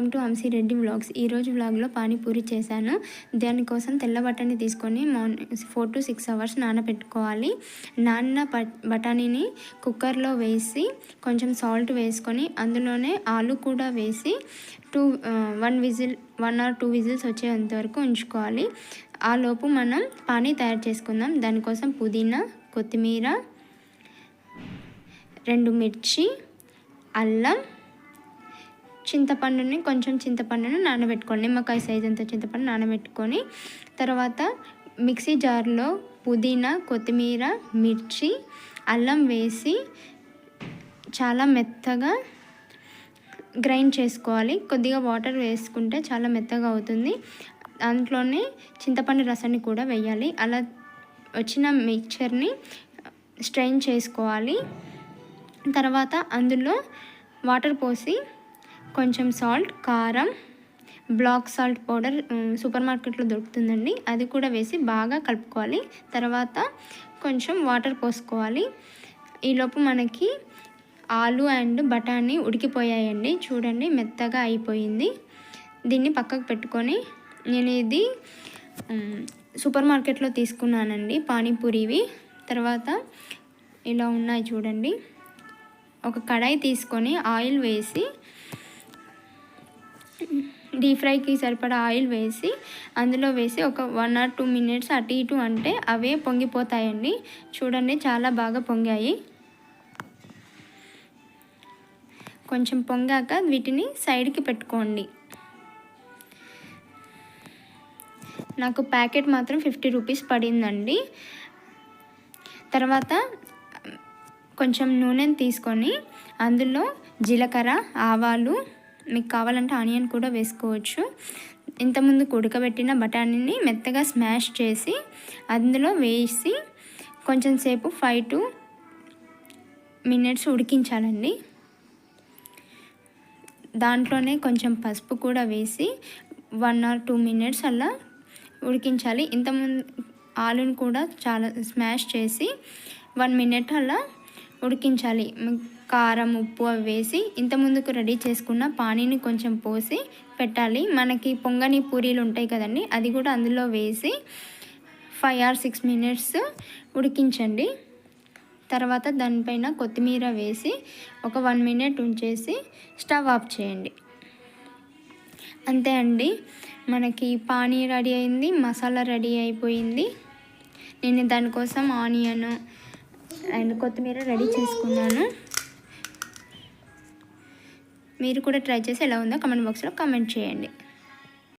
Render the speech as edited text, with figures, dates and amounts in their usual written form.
Welcome to Hamsi Reddy vlogs. ఈరోజు వ్లాగ్లో పానీపూరి చేశాను. దానికోసం తెల్ల బఠానీ తీసుకొని 4 to 6 hours నానబెట్టుకోవాలి. బఠానీని కుక్కర్లో వేసి కొంచెం సాల్ట్ వేసుకొని అందులోనే ఆలు కూడా వేసి 1 or 2 విజిల్స్ వచ్చేంత వరకు ఉంచుకోవాలి. ఆ లోపు మనం పానీ తయారు చేసుకుందాం. దానికోసం పుదీనా, కొత్తిమీర, 2 మిర్చి, అల్లం, చింతపండుని నానబెట్టుకోండి. నిమ్మకాయ సైజ్ అంత చింతపండు నానబెట్టుకొని తర్వాత మిక్సీ జార్లో పుదీనా, కొత్తిమీర, మిర్చి, అల్లం వేసి చాలా మెత్తగా గ్రైండ్ చేసుకోవాలి. కొద్దిగా వాటర్ వేసుకుంటే చాలా మెత్తగా అవుతుంది. దాంట్లోనే చింతపండు రసాన్ని కూడా వేయాలి. అలా వచ్చిన మిక్చర్ని స్ట్రెయిన్ చేసుకోవాలి. తర్వాత అందులో వాటర్ పోసి కొంచెం సాల్ట్, కారం, బ్లాక్ సాల్ట్ పౌడర్ సూపర్ మార్కెట్లో దొరుకుతుందండి, అది కూడా వేసి బాగా కలుపుకోవాలి. తర్వాత కొంచెం వాటర్ పోసుకోవాలి. ఈలోపు మనకి ఆలు అండ్ బఠానీ ఉడికిపోయాయండి. చూడండి, మెత్తగా అయిపోయింది. దీన్ని పక్కకు పెట్టుకొని నేను ఇది సూపర్ మార్కెట్లో తీసుకున్నానండి పానీపూరివి. తర్వాత ఇలా ఉన్నాయి చూడండి. ఒక కడాయి తీసుకొని ఆయిల్ వేసి డీప్ ఫ్రైకి సరిపడా ఆయిల్ వేసి అందులో వేసి ఒక 1 or 2 minutes అటు ఇటు అంటే అవే పొంగిపోతాయండి. చూడండి, చాలా బాగా పొంగాయి. కొంచెం పొంగాక వీటిని సైడ్కి పెట్టుకోండి. నాకు ప్యాకెట్ మాత్రం 50 rupees పడిందండి. తర్వాత కొంచెం నూనెని తీసుకొని అందులో జీలకర్ర, ఆవాలు, మీకు కావాలంటే ఆనియన్ కూడా వేసుకోవచ్చు. ఇంతకుముందు ఉడకబెట్టిన బఠానీని మెత్తగా స్మాష్ చేసి అందులో వేసి కొంచెం సేపు 5 to 10 minutes ఉడికించాలండి. దాంట్లోనే కొంచెం పసుపు కూడా వేసి 1 or 2 minutes అలా ఉడికించాలి. ఇంతకుముందు ఆలుని కూడా చాలా స్మాష్ చేసి 1 minute అలా ఉడికించాలి. కారం, ఉప్పు అవి వేసి ఇంతకుముందుకు రెడీ చేసుకున్న పానీని కొంచెం పోసి పెట్టాలి. మనకి పొంగని పూరీలు ఉంటాయి కదండి, అది కూడా అందులో వేసి 5 or 6 minutes ఉడికించండి. తర్వాత దానిపైన కొత్తిమీర వేసి ఒక 1 minute ఉంచేసి స్టవ్ ఆఫ్ చేయండి. అంతే అండి, మనకి పానీ రెడీ అయింది, మసాలా రెడీ అయిపోయింది. నేను దానికోసం ఆనియన్ అండ్ కొత్తిమీర రెడీ చేసుకున్నాను. మీరు కూడా ట్రై చేసి ఎలా ఉందో కామెంట్ బాక్స్లో కామెంట్ చేయండి.